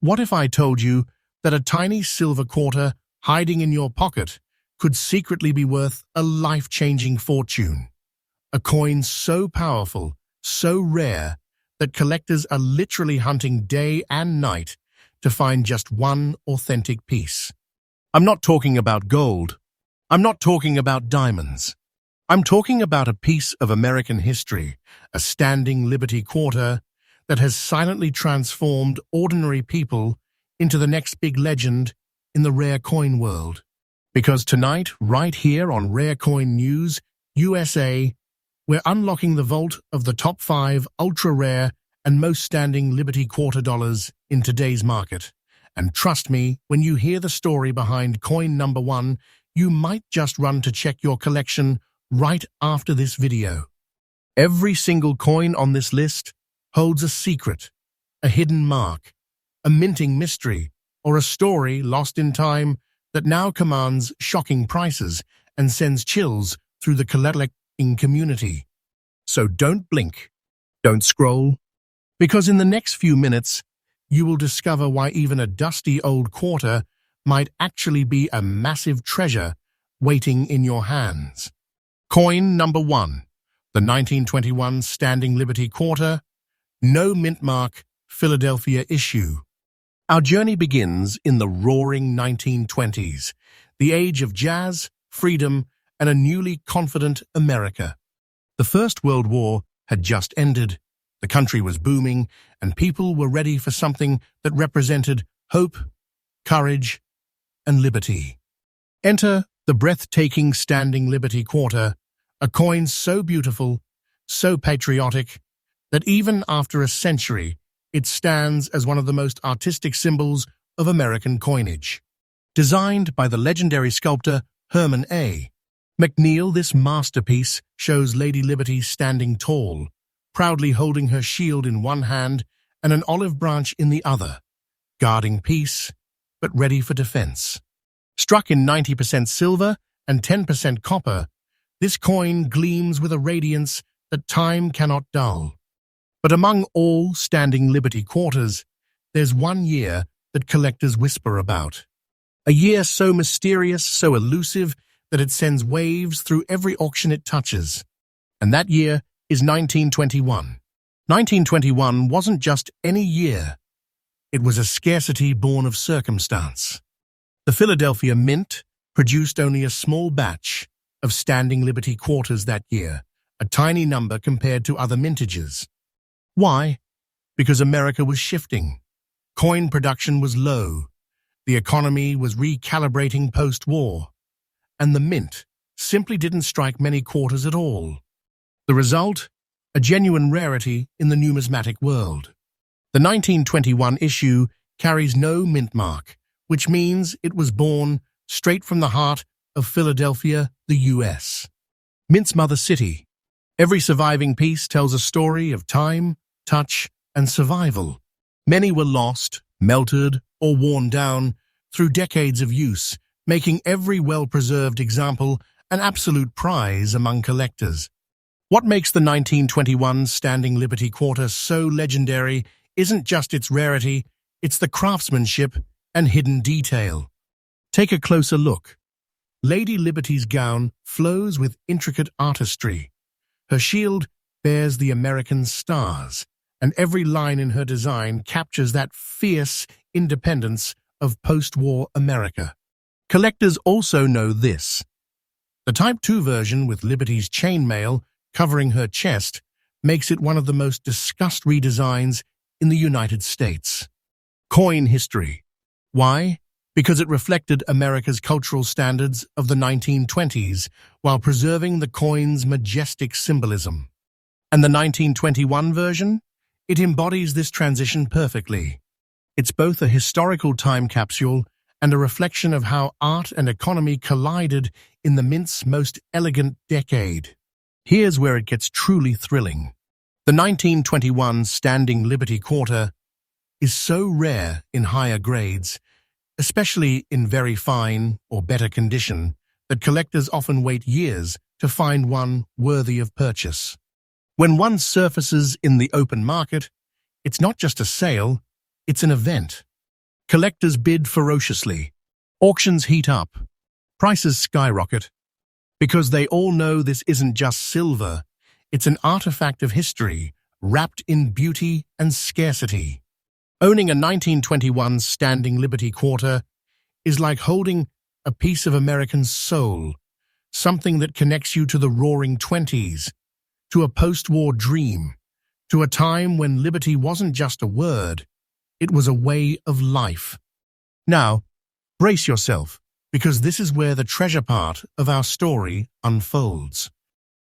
What if I told you that a tiny silver quarter hiding in your pocket could secretly be worth a life-changing fortune? A coin so powerful, so rare, that collectors are literally hunting day and night to find just one authentic piece. I'm not talking about gold. I'm not talking about diamonds. I'm talking about a piece of American history, a standing Liberty quarter that has silently transformed ordinary people into the next big legend in the rare coin world. Because tonight, right here on Rare Coin News, USA, we're unlocking the vault of the top 5 ultra-rare and most standing Liberty quarter dollars in today's market. And trust me, when you hear the story behind coin number 1, you might just run to check your collection right after this video. Every single coin on this list holds a secret, a hidden mark, a minting mystery, or a story lost in time that now commands shocking prices and sends chills through the collecting community. So don't blink, don't scroll, because in the next few minutes, you will discover why even a dusty old quarter might actually be a massive treasure waiting in your hands. Coin number 1, the 1921 Standing Liberty Quarter, no-mintmark Philadelphia issue. Our journey begins in the roaring 1920s, the age of jazz, freedom, and a newly confident America. The First World War had just ended, the country was booming, and people were ready for something that represented hope, courage, and liberty. Enter the breathtaking Standing Liberty Quarter, a coin so beautiful, so patriotic, that even after a century, it stands as one of the most artistic symbols of American coinage. Designed by the legendary sculptor Herman A. McNeil, this masterpiece shows Lady Liberty standing tall, proudly holding her shield in one hand and an olive branch in the other, guarding peace, but ready for defense. Struck in 90% silver and 10% copper, this coin gleams with a radiance that time cannot dull. But among all Standing Liberty quarters, there's one year that collectors whisper about. A year so mysterious, so elusive, that it sends waves through every auction it touches. And that year is 1921. 1921 wasn't just any year. It was a scarcity born of circumstance. The Philadelphia Mint produced only a small batch of Standing Liberty quarters that year, a tiny number compared to other mintages. Why? Because America was shifting. Coin production was low. The economy was recalibrating post-war. And the mint simply didn't strike many quarters at all. The result? A genuine rarity in the numismatic world. The 1921 issue carries no mint mark, which means it was born straight from the heart of Philadelphia, the US. Mint's mother city. Every surviving piece tells a story of time, touch, and survival. Many were lost, melted, or worn down through decades of use, making every well-preserved example an absolute prize among collectors. What makes the 1921 Standing Liberty Quarter so legendary isn't just its rarity, it's the craftsmanship and hidden detail. Take a closer look. Lady Liberty's gown flows with intricate artistry. Her shield bears the American stars, and every line in her design captures that fierce independence of post-war America. Collectors also know this. The Type 2 version with Liberty's chainmail covering her chest makes it one of the most discussed redesigns in the United States. Coin history. Why? Because it reflected America's cultural standards of the 1920s while preserving the coin's majestic symbolism. And the 1921 version? It embodies this transition perfectly. It's both a historical time capsule and a reflection of how art and economy collided in the mint's most elegant decade. Here's where it gets truly thrilling. The 1921 Standing Liberty Quarter is so rare in higher grades, especially in very fine or better condition, that collectors often wait years to find one worthy of purchase. When one surfaces in the open market, it's not just a sale, it's an event. Collectors bid ferociously. Auctions heat up. Prices skyrocket. Because they all know this isn't just silver, it's an artifact of history, wrapped in beauty and scarcity. Owning a 1921 Standing Liberty Quarter is like holding a piece of American soul, something that connects you to the Roaring Twenties, to a post-war dream, to a time when liberty wasn't just a word, it was a way of life. Now, brace yourself, because this is where the treasure part of our story unfolds.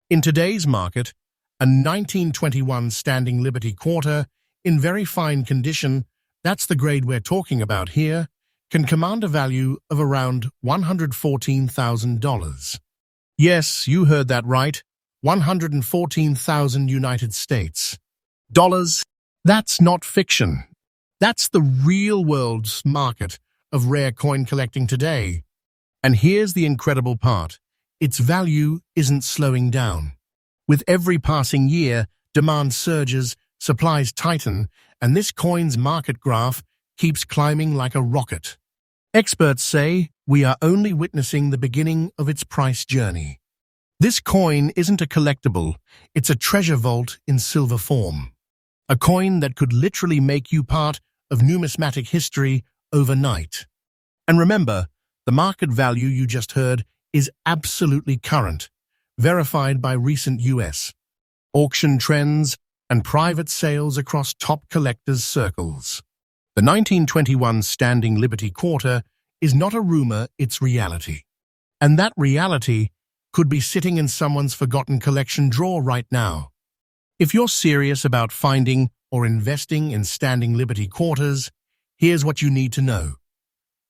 In today's market, a 1921 Standing Liberty Quarter, in very fine condition, that's the grade we're talking about here, can command a value of around $114,000. Yes, you heard that right, 114,000 United States dollars. That's not fiction. That's the real world's market of rare coin collecting today. And here's the incredible part. Its value isn't slowing down. With every passing year, demand surges, supplies tighten, and this coin's market graph keeps climbing like a rocket. Experts say we are only witnessing the beginning of its price journey. This coin isn't a collectible, it's a treasure vault in silver form. A coin that could literally make you part of numismatic history overnight. And remember, the market value you just heard is absolutely current, verified by recent US auction trends and private sales across top collectors' circles. The 1921 Standing Liberty Quarter is not a rumor, it's reality. And that reality could be sitting in someone's forgotten collection drawer right now. If you're serious about finding or investing in Standing Liberty Quarters, here's what you need to know.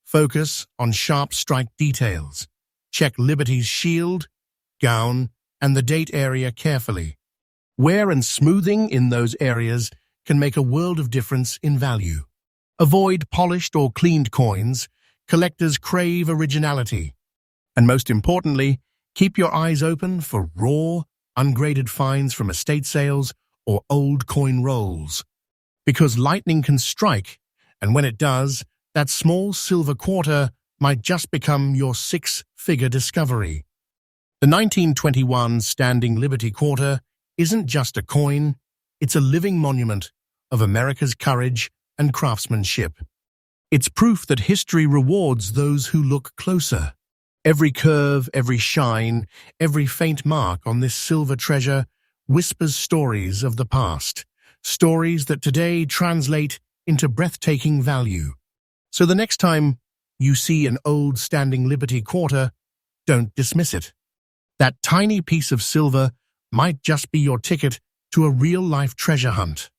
Focus on sharp strike details. Check Liberty's shield, gown, and the date area carefully. Wear and smoothing in those areas can make a world of difference in value. Avoid polished or cleaned coins. Collectors crave originality. And most importantly, keep your eyes open for raw, ungraded finds from estate sales or old coin rolls. Because lightning can strike, and when it does, that small silver quarter might just become your six-figure discovery. The 1921 Standing Liberty Quarter isn't just a coin, it's a living monument of America's courage and craftsmanship. It's proof that history rewards those who look closer. Every curve, every shine, every faint mark on this silver treasure whispers stories of the past, stories that today translate into breathtaking value. So the next time you see an old Standing Liberty Quarter, don't dismiss it. That tiny piece of silver might just be your ticket to a real-life treasure hunt.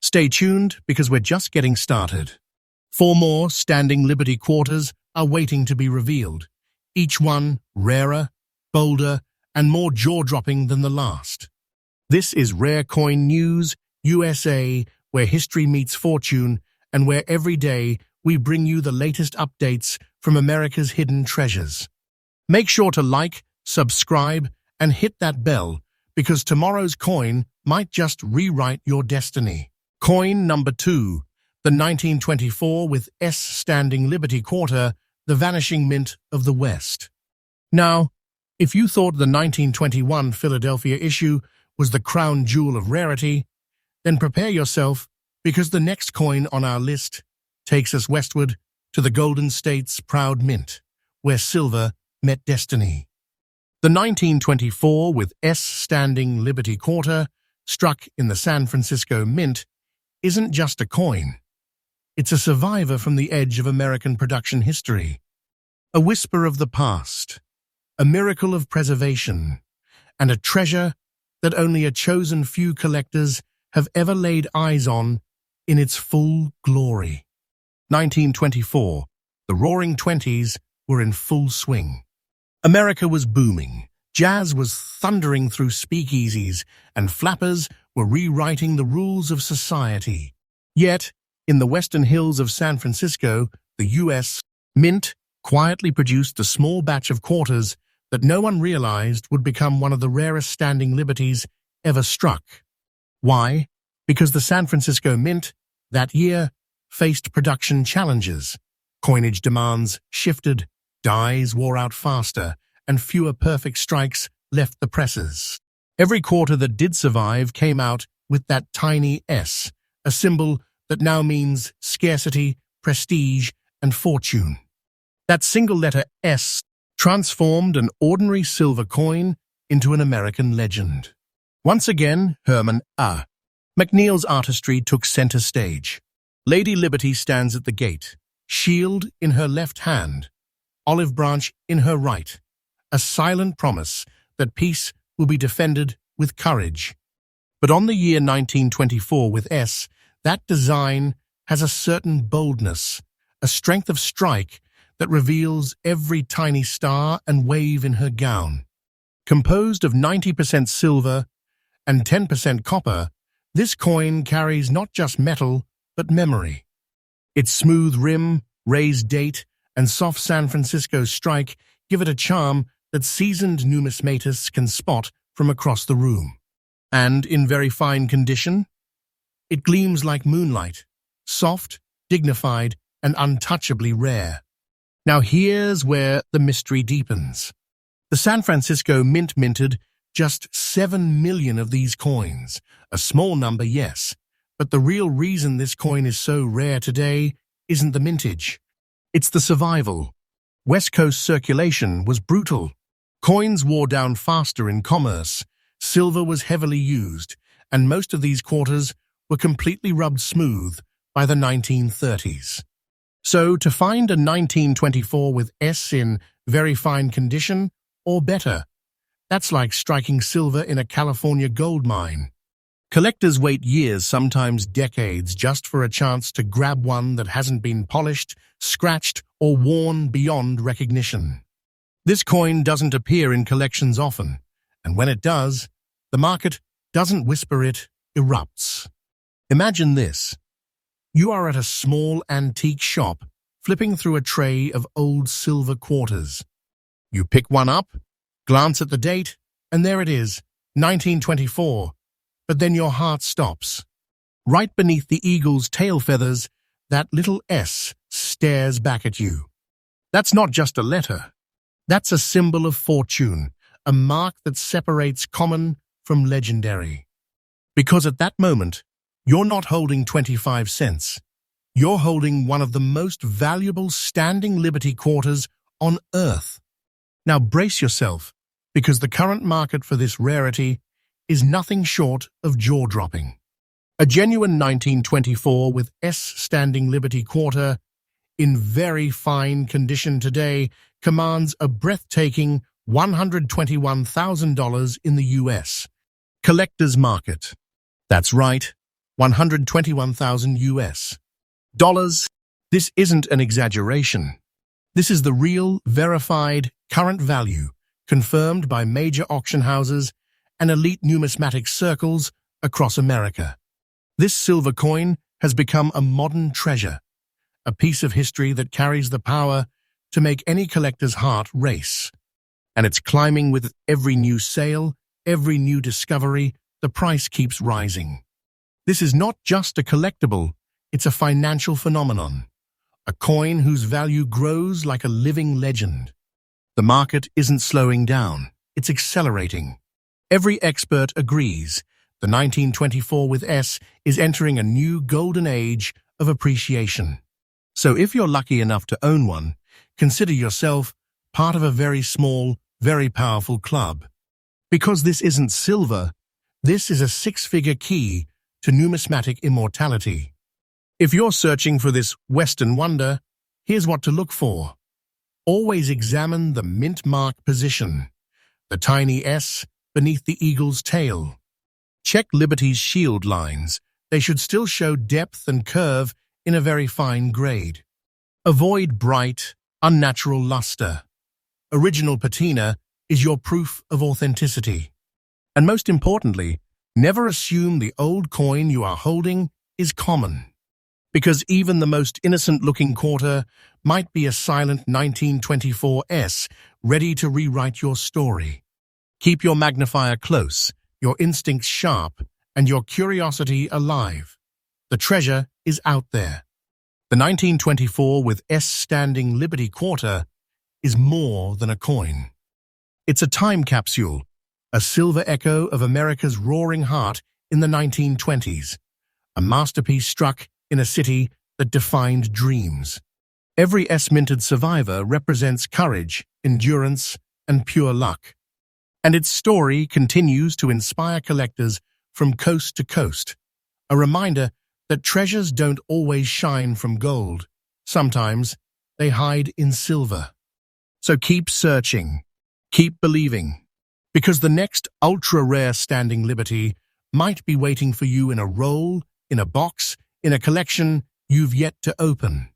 Stay tuned because we're just getting started. 4 more Standing Liberty Quarters are waiting to be revealed, each one rarer, bolder, and more jaw-dropping than the last. This is Rare Coin News, USA, where history meets fortune and where every day we bring you the latest updates from America's hidden treasures. Make sure to like, subscribe, and hit that bell because tomorrow's coin might just rewrite your destiny. Coin number 2, the 1924 with S Standing Liberty Quarter, the vanishing mint of the West. Now, if you thought the 1921 Philadelphia issue was the crown jewel of rarity, then prepare yourself because the next coin on our list takes us westward to the Golden State's proud mint, where silver met destiny. The 1924 with S Standing Liberty Quarter, struck in the San Francisco Mint, isn't just a coin. It's a survivor from the edge of American production history. A whisper of the past, a miracle of preservation, and a treasure that only a chosen few collectors have ever laid eyes on in its full glory. 1924, the Roaring Twenties were in full swing. America was booming, jazz was thundering through speakeasies, and flappers were rewriting the rules of society. Yet, in the western hills of San Francisco, the U.S. Mint quietly produced a small batch of quarters that no one realized would become one of the rarest standing liberties ever struck. Why? Because the San Francisco Mint, that year, faced production challenges. Coinage demands shifted, dies wore out faster, and fewer perfect strikes left the presses. Every quarter that did survive came out with that tiny S, a symbol that now means scarcity, prestige, and fortune. That single letter S transformed an ordinary silver coin into an American legend. Once again, Herman A. McNeil's artistry took center stage. Lady Liberty stands at the gate, shield in her left hand, olive branch in her right, a silent promise that peace will be defended with courage. But on the year 1924 with S, that design has a certain boldness, a strength of strike that reveals every tiny star and wave in her gown. Composed of 90% silver and 10% copper, this coin carries not just metal, but memory. Its smooth rim, raised date, and soft San Francisco strike give it a charm that seasoned numismatists can spot from across the room. And in very fine condition, it gleams like moonlight, soft, dignified, and untouchably rare. Now here's where the mystery deepens. The San Francisco Mint minted just 7 million of these coins. A small number, yes, but the real reason this coin is so rare today isn't the mintage. It's the survival. West Coast circulation was brutal. Coins wore down faster in commerce, silver was heavily used, and most of these quarters were completely rubbed smooth by the 1930s. So to find a 1924 with S in very fine condition, or better, that's like striking silver in a California gold mine. Collectors wait years, sometimes decades, just for a chance to grab one that hasn't been polished, scratched, or worn beyond recognition. This coin doesn't appear in collections often, and when it does, the market doesn't whisper, it erupts. Imagine this. You are at a small antique shop, flipping through a tray of old silver quarters. You pick one up, glance at the date, and there it is, 1924. But then your heart stops. Right beneath the eagle's tail feathers, that little S stares back at you. That's not just a letter. That's a symbol of fortune, a mark that separates common from legendary. Because at that moment, you're not holding 25 cents. You're holding one of the most valuable standing Liberty quarters on Earth. Now brace yourself, because the current market for this rarity is nothing short of jaw-dropping. A genuine 1924 with S standing Liberty quarter, in very fine condition today, commands a breathtaking $121,000 in the US. Collector's market. That's right, 121,000 US dollars. This isn't an exaggeration. This is the real, verified, current value, confirmed by major auction houses and elite numismatic circles across America. This silver coin has become a modern treasure, a piece of history that carries the power to make any collector's heart race. And it's climbing with every new sale, every new discovery. The price keeps rising. This is not just a collectible, it's a financial phenomenon, a coin whose value grows like a living legend. The market isn't slowing down, it's accelerating. Every expert agrees the 1924 with S is entering a new golden age of appreciation. So if you're lucky enough to own one, consider yourself part of a very small, very powerful club. Because this isn't silver, this is a six-figure key to numismatic immortality. If you're searching for this Western wonder, here's what to look for. Always examine the mint mark position, the tiny S beneath the eagle's tail. Check Liberty's shield lines. They should still show depth and curve in a very fine grade. Avoid bright, unnatural luster. Original patina is your proof of authenticity. And most importantly, never assume the old coin you are holding is common. Because even the most innocent-looking quarter might be a silent 1924 S ready to rewrite your story. Keep your magnifier close, your instincts sharp, and your curiosity alive. The treasure is out there. The 1924 with S standing Liberty Quarter is more than a coin. It's a time capsule, a silver echo of America's roaring heart in the 1920s, a masterpiece struck in a city that defined dreams. Every S-minted survivor represents courage, endurance, and pure luck. And its story continues to inspire collectors from coast to coast, a reminder that treasures don't always shine from gold. Sometimes they hide in silver. So keep searching, keep believing, because the next ultra-rare standing Liberty might be waiting for you in a roll, in a box, in a collection you've yet to open.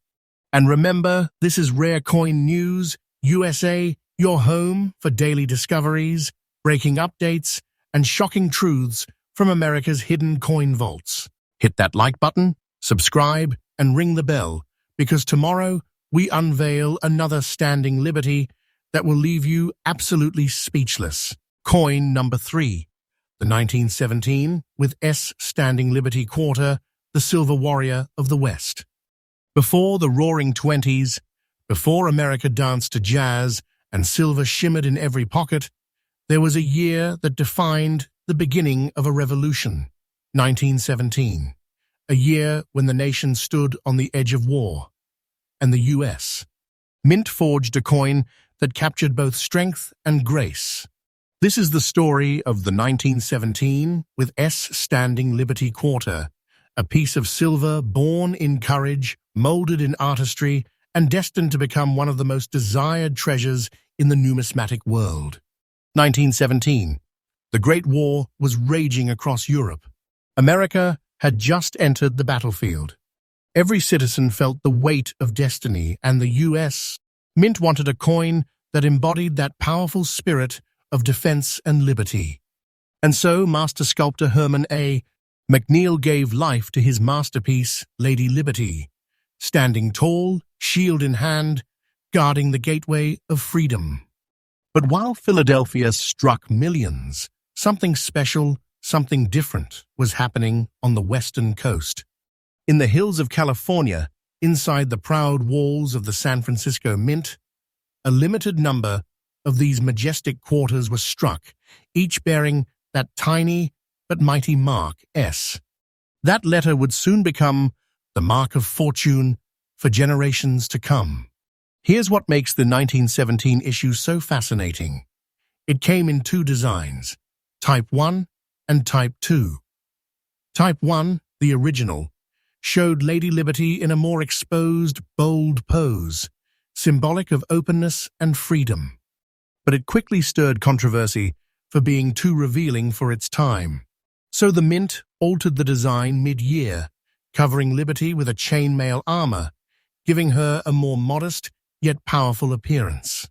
And remember, this is Rare Coin News, USA, your home for daily discoveries, breaking updates, and shocking truths from America's hidden coin vaults. Hit that like button, subscribe, and ring the bell, because tomorrow we unveil another standing Liberty that will leave you absolutely speechless. Coin number 3, the 1917 with S standing Liberty Quarter, the Silver Warrior of the West. Before the Roaring '20s, before America danced to jazz and silver shimmered in every pocket, there was a year that defined the beginning of a revolution, 1917, a year when the nation stood on the edge of war, and the U.S. Mint forged a coin that captured both strength and grace. This is the story of the 1917 with S standing Liberty Quarter, a piece of silver born in courage, molded in artistry, and destined to become one of the most desired treasures in the numismatic world. 1917. The Great War was raging across Europe. America had just entered the battlefield. Every citizen felt the weight of destiny, and the U.S. Mint wanted a coin that embodied that powerful spirit of defense and liberty. And so master sculptor Herman A. McNeil gave life to his masterpiece, Lady Liberty, standing tall, shield in hand, guarding the gateway of freedom. But while Philadelphia struck millions, something special, something different was happening on the western coast. In the hills of California, inside the proud walls of the San Francisco Mint, a limited number of these majestic quarters were struck, each bearing that tiny but mighty mark, S. That letter would soon become the mark of fortune for generations to come. Here's what makes the 1917 issue so fascinating. It came in 2 designs, Type 1 and Type 2. Type 1, the original, showed Lady Liberty in a more exposed, bold pose, symbolic of openness and freedom. But it quickly stirred controversy for being too revealing for its time. So the Mint altered the design mid-year, covering Liberty with a chainmail armor, giving her a more modest yet powerful appearance.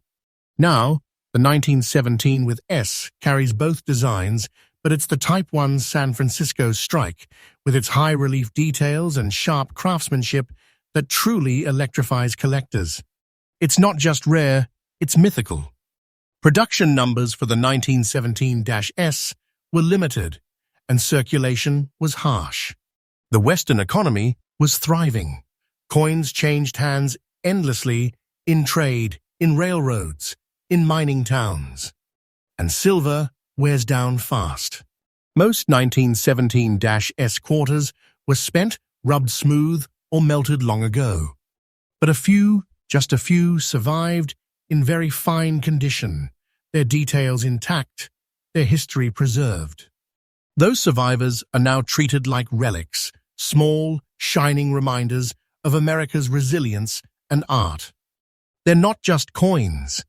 Now, the 1917 with S carries both designs, but it's the Type 1 San Francisco strike, with its high-relief details and sharp craftsmanship, that truly electrifies collectors. It's not just rare, it's mythical. Production numbers for the 1917-S were limited, and circulation was harsh. The Western economy was thriving. Coins changed hands endlessly in trade, in railroads, in mining towns. And silver wears down fast. Most 1917-S quarters were spent, rubbed smooth, or melted long ago. But just a few, survived in very fine condition, their details intact, their history preserved. Those survivors are now treated like relics, small, shining reminders of America's resilience and art. They're not just coins.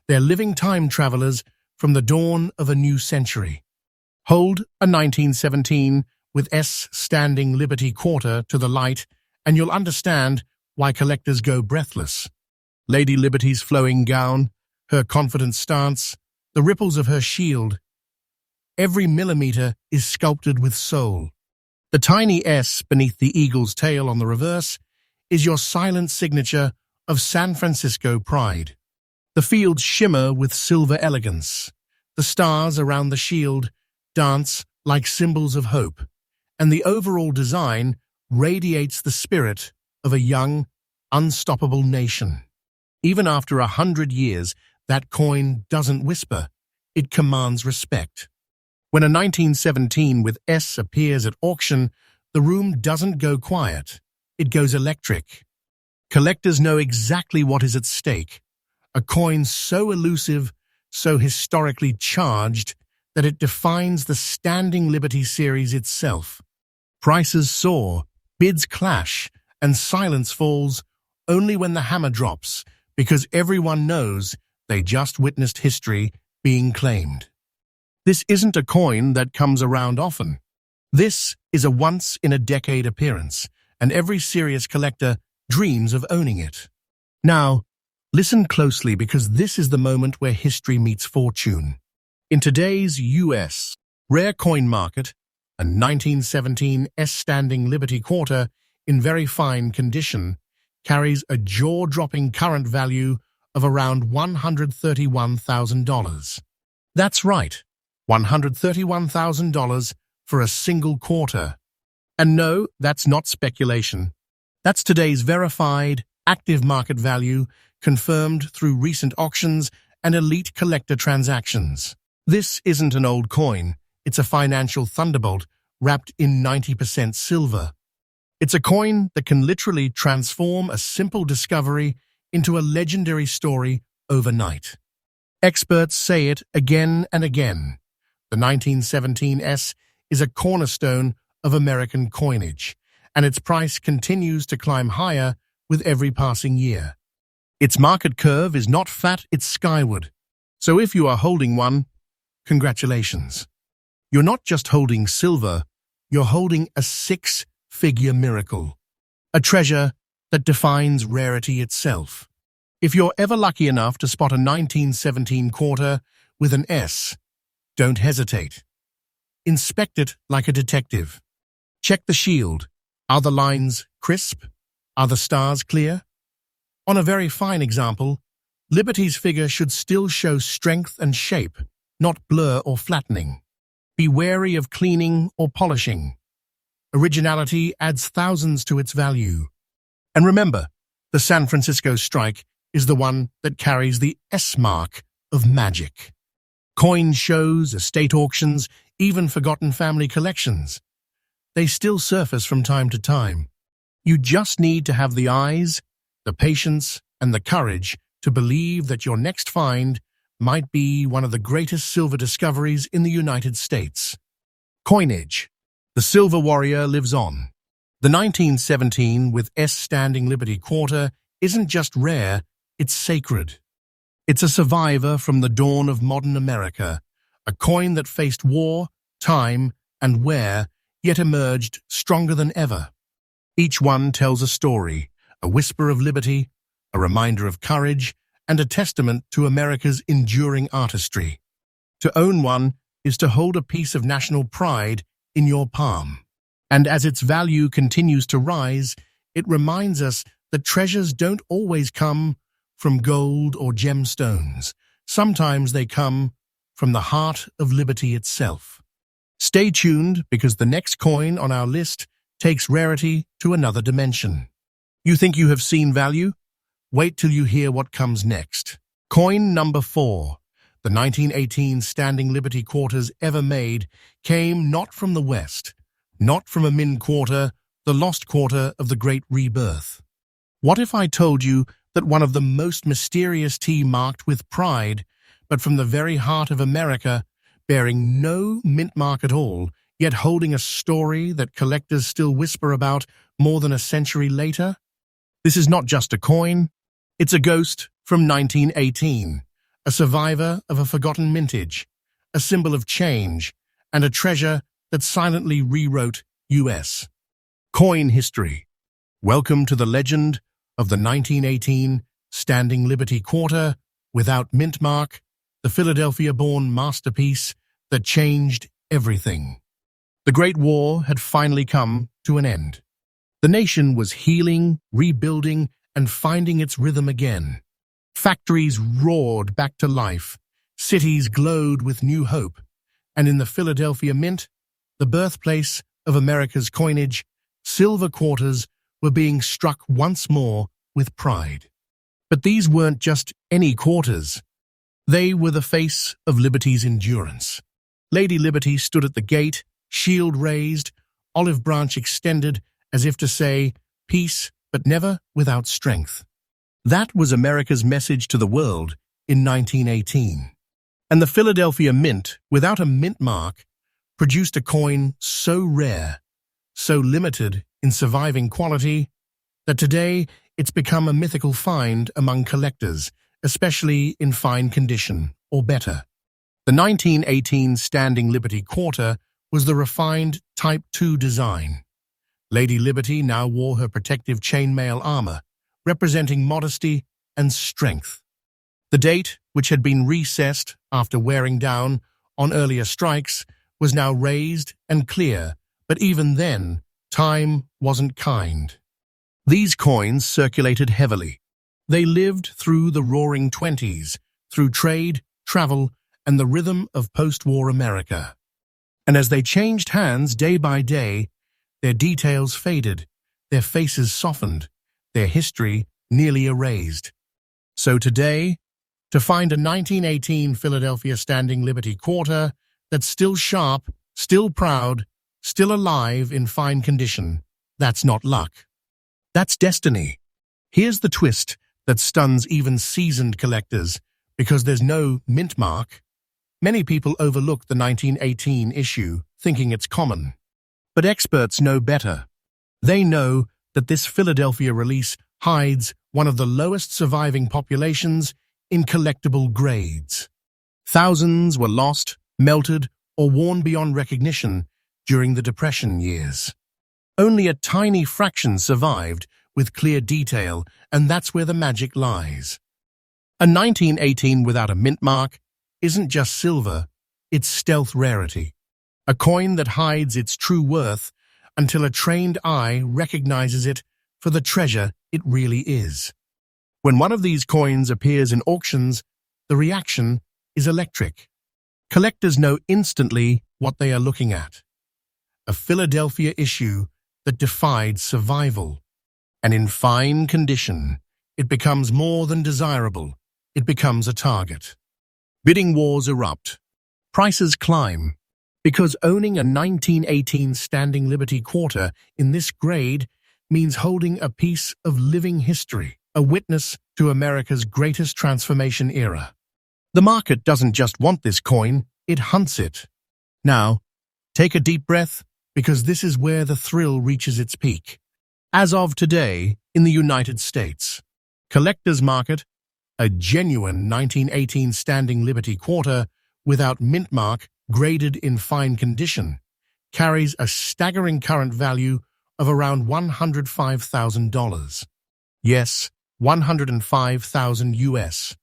They're living time travelers from the dawn of a new century. Hold a 1917 with S standing Liberty Quarter to the light, and you'll understand why collectors go breathless. Lady Liberty's flowing gown, her confident stance, the ripples of her shield. Every millimeter is sculpted with soul. The tiny S beneath the eagle's tail on the reverse is your silent signature of San Francisco pride. The fields shimmer with silver elegance. The stars around the shield dance like symbols of hope, and the overall design radiates the spirit of a young, unstoppable nation. Even after 100 years, that coin doesn't whisper. It commands respect. When a 1917 with S appears at auction, the room doesn't go quiet. It goes electric. Collectors know exactly what is at stake. A coin so elusive, so historically charged, that it defines the Standing Liberty series itself. Prices soar, bids clash, and silence falls only when the hammer drops, because everyone knows they just witnessed history being claimed. This isn't a coin that comes around often. This is a once-in-a-decade appearance, and every serious collector dreams of owning it. Now, listen closely, because this is the moment where history meets fortune. In today's U.S. rare coin market, a 1917 S Standing Liberty quarter in very fine condition carries a jaw-dropping current value of around $131,000. That's right, $131,000 for a single quarter. And no, that's not speculation. That's today's verified, active market value, confirmed through recent auctions and elite collector transactions. This isn't an old coin. It's a financial thunderbolt wrapped in 90% silver. It's a coin that can literally transform a simple discovery into a legendary story overnight. Experts say it again and again. The 1917 S is a cornerstone of American coinage, and its price continues to climb higher with every passing year. Its market curve is not flat, it's skyward. So if you are holding one, congratulations. You're not just holding silver, you're holding a six-figure miracle. A treasure that defines rarity itself. If you're ever lucky enough to spot a 1917 quarter with an S, don't hesitate. Inspect it like a detective. Check the shield. Are the lines crisp? Are the stars clear? On a very fine example, Liberty's figure should still show strength and shape, not blur or flattening. Be wary of cleaning or polishing. Originality adds thousands to its value. And remember, the San Francisco strike is the one that carries the S mark of magic. Coin shows, estate auctions, even forgotten family collections. They still surface from time to time. You just need to have the eyes, the patience, and the courage to believe that your next find might be one of the greatest silver discoveries in the United States. Coinage. The silver warrior lives on. The 1917 with S Standing Liberty quarter isn't just rare, it's sacred. It's a survivor from the dawn of modern America, a coin that faced war, time, and wear, yet emerged stronger than ever. Each one tells a story, a whisper of liberty, a reminder of courage, and a testament to America's enduring artistry. To own one is to hold a piece of national pride in your palm. And as its value continues to rise, it reminds us that treasures don't always come from gold or gemstones. Sometimes they come from the heart of liberty itself. Stay tuned, because the next coin on our list takes rarity to another dimension. You think you have seen value? Wait till you hear what comes next. Coin number 4. The 1918 Standing Liberty quarters ever made came not from the West, not from a Min quarter, the lost quarter of the Great Rebirth. What if I told you that one of the most mysterious tea marked with pride, but from the very heart of America, bearing no mint mark at all, yet holding a story that collectors still whisper about more than a century later? This is not just a coin, it's a ghost from 1918, a survivor of a forgotten mintage, a symbol of change, and a treasure that silently rewrote U.S. coin history. Welcome to the legend of the 1918 Standing Liberty quarter without mint mark, the Philadelphia-born masterpiece that changed everything. The Great War had finally come to an end. The nation was healing, rebuilding, and finding its rhythm again. Factories roared back to life, cities glowed with new hope, and in the Philadelphia Mint, the birthplace of America's coinage, silver quarters were being struck once more with pride. But these weren't just any quarters. They were the face of Liberty's endurance. Lady Liberty stood at the gate, shield raised, olive branch extended, as if to say, peace, but never without strength. That was America's message to the world in 1918. And the Philadelphia Mint, without a mint mark, produced a coin so rare, so limited in surviving quality, that today it's become a mythical find among collectors, especially in fine condition, or better. The 1918 Standing Liberty Quarter was the refined Type II design. Lady Liberty now wore her protective chainmail armor, representing modesty and strength. The date, which had been recessed after wearing down on earlier strikes, was now raised and clear, but even then, time wasn't kind. These coins circulated heavily. They lived through the Roaring Twenties, through trade, travel, and the rhythm of post-war America. And as they changed hands day by day, their details faded, their faces softened, their history nearly erased. So today, to find a 1918 Philadelphia Standing Liberty Quarter that's still sharp, still proud, still alive in fine condition, that's not luck. That's destiny. Here's the twist that stuns even seasoned collectors, because there's no mint mark. Many people overlook the 1918 issue, thinking it's common. But experts know better. They know that this Philadelphia release hides one of the lowest surviving populations in collectible grades. Thousands were lost, melted, or worn beyond recognition during the Depression years. Only a tiny fraction survived with clear detail, and that's where the magic lies. A 1918 without a mint mark isn't just silver, it's stealth rarity. A coin that hides its true worth until a trained eye recognizes it for the treasure it really is. When one of these coins appears in auctions, the reaction is electric. Collectors know instantly what they are looking at. A Philadelphia issue that defied survival. And in fine condition, it becomes more than desirable. It becomes a target. Bidding wars erupt. Prices climb. Because owning a 1918 Standing Liberty Quarter in this grade means holding a piece of living history, a witness to America's greatest transformation era. The market doesn't just want this coin, it hunts it. Now, take a deep breath, because this is where the thrill reaches its peak. As of today, in the United States, collector's market, a genuine 1918 Standing Liberty Quarter without mint mark, graded in fine condition, carries a staggering current value of around $105,000. Yes, 105,000 US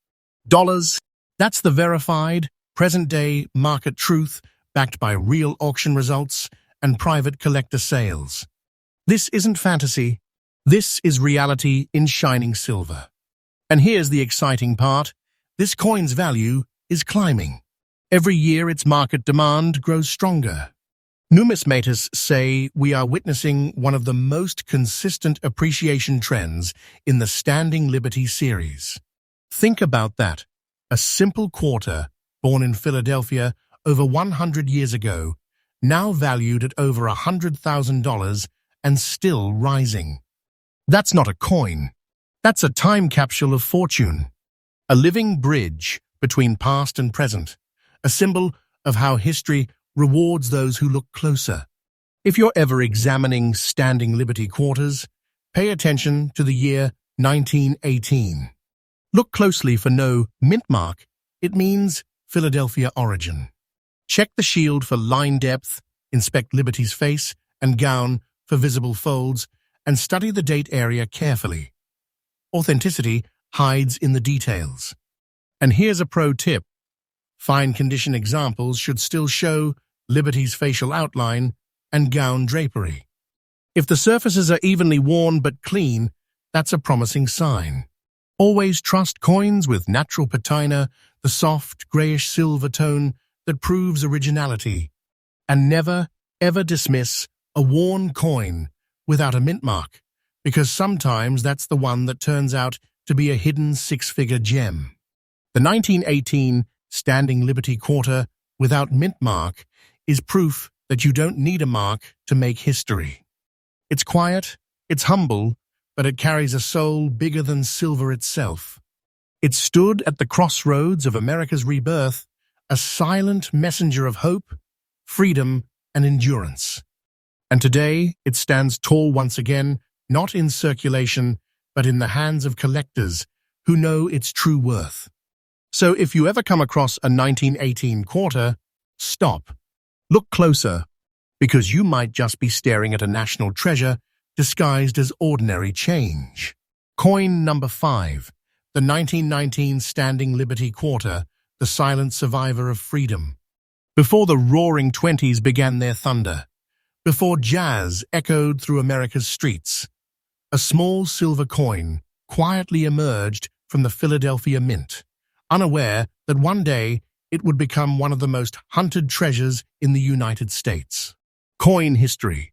dollars. That's the verified, present-day market truth backed by real auction results and private collector sales. This isn't fantasy. This is reality in shining silver. And here's the exciting part. This coin's value is climbing. Every year its market demand grows stronger. Numismatists say we are witnessing one of the most consistent appreciation trends in the Standing Liberty series. Think about that. A simple quarter, born in Philadelphia over 100 years ago, now valued at over $100,000 and still rising. That's not a coin. That's a time capsule of fortune. A living bridge between past and present. A symbol of how history rewards those who look closer. If you're ever examining Standing Liberty Quarters, pay attention to the year 1918. Look closely for no mint mark. It means Philadelphia origin. Check the shield for line depth, inspect Liberty's face and gown for visible folds, and study the date area carefully. Authenticity hides in the details. And here's a pro tip. Fine condition examples should still show Liberty's facial outline and gown drapery. If the surfaces are evenly worn but clean, that's a promising sign. Always trust coins with natural patina, the soft, grayish silver tone that proves originality. And never, ever dismiss a worn coin without a mint mark, because sometimes that's the one that turns out to be a hidden six-figure gem. The 1918 Standing Liberty Quarter without mint mark is proof that you don't need a mark to make history. It's quiet, it's humble, but it carries a soul bigger than silver itself. It stood at the crossroads of America's rebirth, a silent messenger of hope, freedom, and endurance. And today, it stands tall once again, not in circulation, but in the hands of collectors who know its true worth. So if you ever come across a 1918 quarter, stop. Look closer, because you might just be staring at a national treasure disguised as ordinary change. Coin number 5, the 1919 Standing Liberty Quarter, the silent survivor of freedom. Before the roaring 20s began their thunder, before jazz echoed through America's streets, a small silver coin quietly emerged from the Philadelphia Mint, unaware that one day it would become one of the most hunted treasures in the United States. Coin history.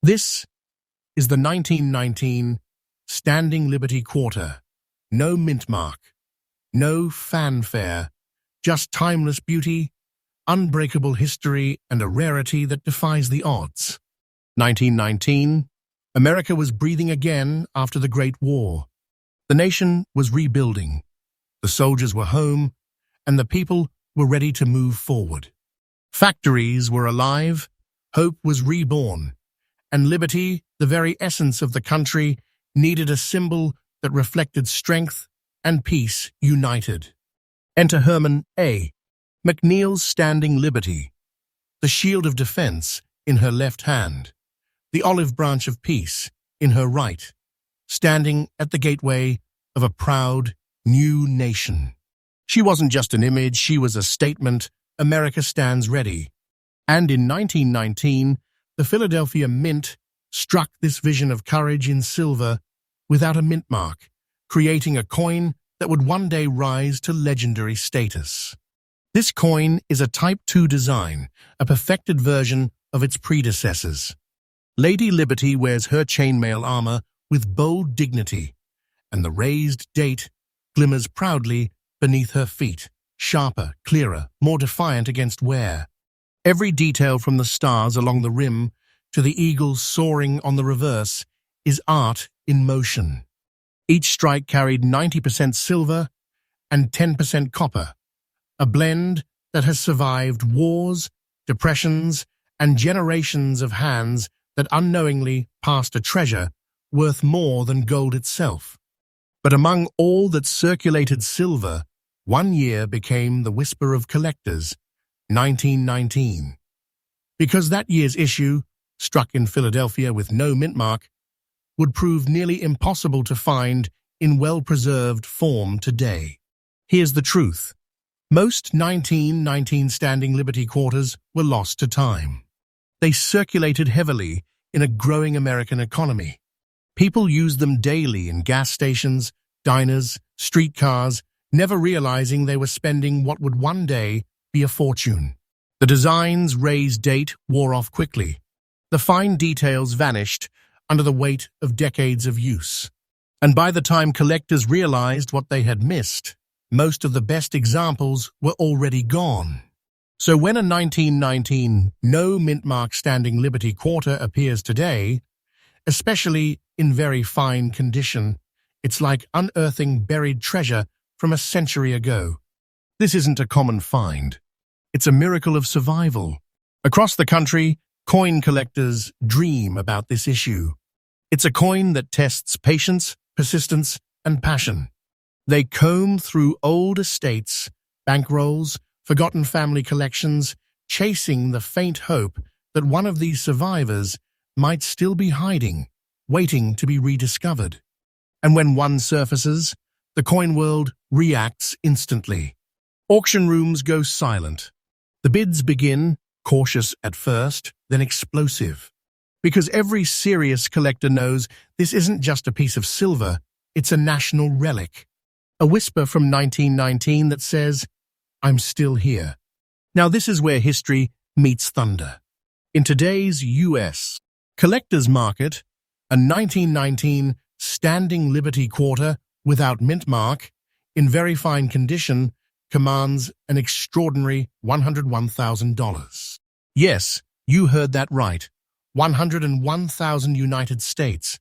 This is the 1919 Standing Liberty Quarter. No mint mark, no fanfare, just timeless beauty, unbreakable history, and a rarity that defies the odds. 1919, America was breathing again after the Great War. The nation was rebuilding. The soldiers were home, and the people were ready to move forward. Factories were alive, hope was reborn, and liberty, the very essence of the country, needed a symbol that reflected strength and peace united. Enter Herman A. McNeil's Standing Liberty, the shield of defense in her left hand, the olive branch of peace in her right, standing at the gateway of a proud, new nation. She wasn't just an image, she was a statement. America stands ready. And in 1919, the Philadelphia Mint struck this vision of courage in silver without a mint mark, creating a coin that would one day rise to legendary status. This coin is a Type II design, a perfected version of its predecessors. Lady Liberty wears her chainmail armor with bold dignity, and the raised date glimmers proudly beneath her feet, sharper, clearer, more defiant against wear. Every detail from the stars along the rim to the eagles soaring on the reverse is art in motion. Each strike carried 90% silver and 10% copper, a blend that has survived wars, depressions, and generations of hands that unknowingly passed a treasure worth more than gold itself. But among all that circulated silver, one year became the whisper of collectors, 1919. Because that year's issue, struck in Philadelphia with no mint mark, would prove nearly impossible to find in well-preserved form today. Here's the truth. Most 1919 Standing Liberty Quarters were lost to time. They circulated heavily in a growing American economy. People used them daily in gas stations, diners, streetcars, never realizing they were spending what would one day be a fortune. The design's raised date wore off quickly. The fine details vanished under the weight of decades of use. And by the time collectors realized what they had missed, most of the best examples were already gone. So when a 1919 no-mint mark Standing Liberty Quarter appears today, especially in very fine condition, it's like unearthing buried treasure from a century ago. This isn't a common find. It's a miracle of survival. Across the country, coin collectors dream about this issue. It's a coin that tests patience, persistence, and passion. They comb through old estates, bankrolls, forgotten family collections, chasing the faint hope that one of these survivors might still be hiding, waiting to be rediscovered. And when one surfaces, the coin world reacts instantly. Auction rooms go silent. The bids begin, cautious at first, then explosive. Because every serious collector knows this isn't just a piece of silver, it's a national relic. A whisper from 1919 that says, "I'm still here." Now this is where history meets thunder. In today's US collector's market, A 1919 standing Liberty quarter without mint mark, in very fine condition, commands an extraordinary $101,000. Yes, you heard that right. 101,000 United States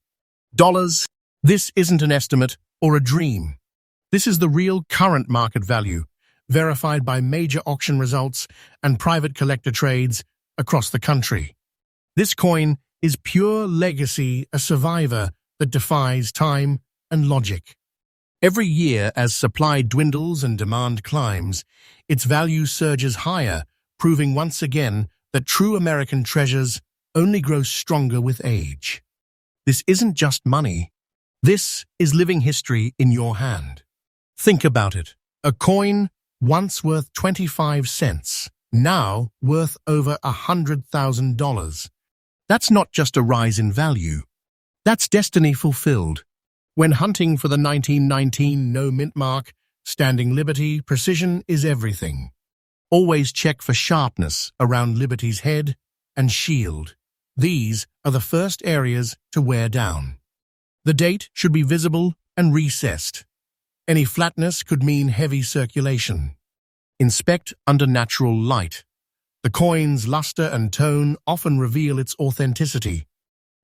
dollars. This isn't an estimate or a dream. This is the real current market value, verified by major auction results and private collector trades across the country. This coin is pure legacy, a survivor that defies time and logic. Every year, as supply dwindles and demand climbs, its value surges higher, proving once again that true American treasures only grow stronger with age. This isn't just money. This is living history in your hand. Think about it. A coin once worth 25 cents, now worth over $100,000. That's not just a rise in value. That's destiny fulfilled. When hunting for the 1919 no-mint mark, standing Liberty, precision is everything. Always check for sharpness around Liberty's head and shield. These are the first areas to wear down. The date should be visible and recessed. Any flatness could mean heavy circulation. Inspect under natural light. The coin's luster and tone often reveal its authenticity.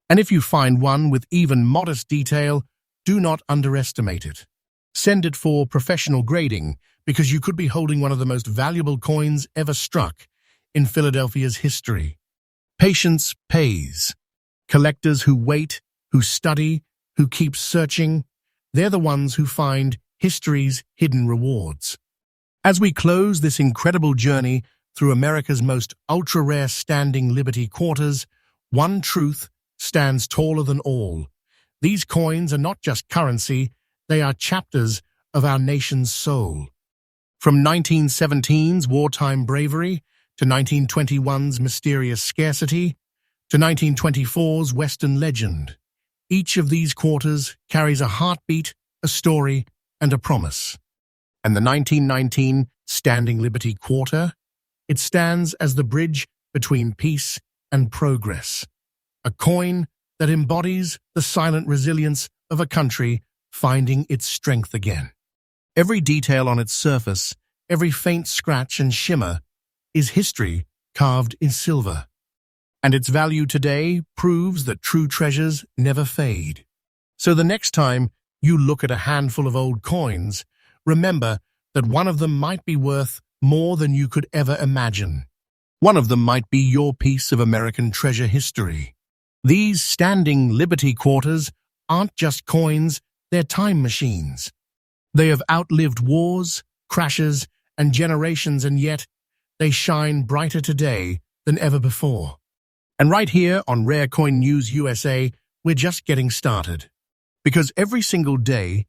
And if you find one with even modest detail, do not underestimate it. Send it for professional grading, because you could be holding one of the most valuable coins ever struck in Philadelphia's history. Patience pays. Collectors who wait, who study, who keep searching, they're the ones who find history's hidden rewards. As we close this incredible journey through America's most ultra-rare standing Liberty quarters, one truth stands taller than all. These coins are not just currency, they are chapters of our nation's soul. From 1917's wartime bravery to 1921's mysterious scarcity to 1924's Western legend, each of these quarters carries a heartbeat, a story, and a promise. And the 1919 Standing Liberty Quarter, it stands as the bridge between peace and progress, a coin that embodies the silent resilience of a country finding its strength again. Every detail on its surface, every faint scratch and shimmer, is history carved in silver. And its value today proves that true treasures never fade. So the next time you look at a handful of old coins, remember that one of them might be worth more than you could ever imagine. One of them might be your piece of American treasure history. These standing Liberty quarters aren't just coins, they're time machines. They have outlived wars, crashes, and generations, and yet they shine brighter today than ever before. And right here on Rare Coin News USA, we're just getting started. Because every single day,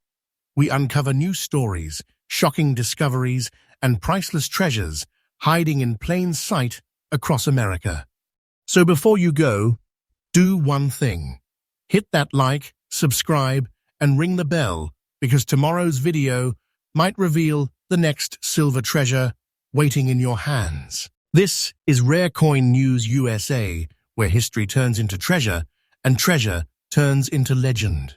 we uncover new stories, shocking discoveries, and priceless treasures hiding in plain sight across America. So before you go, do one thing. Hit that like, subscribe, and ring the bell, because tomorrow's video might reveal the next silver treasure waiting in your hands. This is Rare Coin News USA, where history turns into treasure and treasure turns into legend.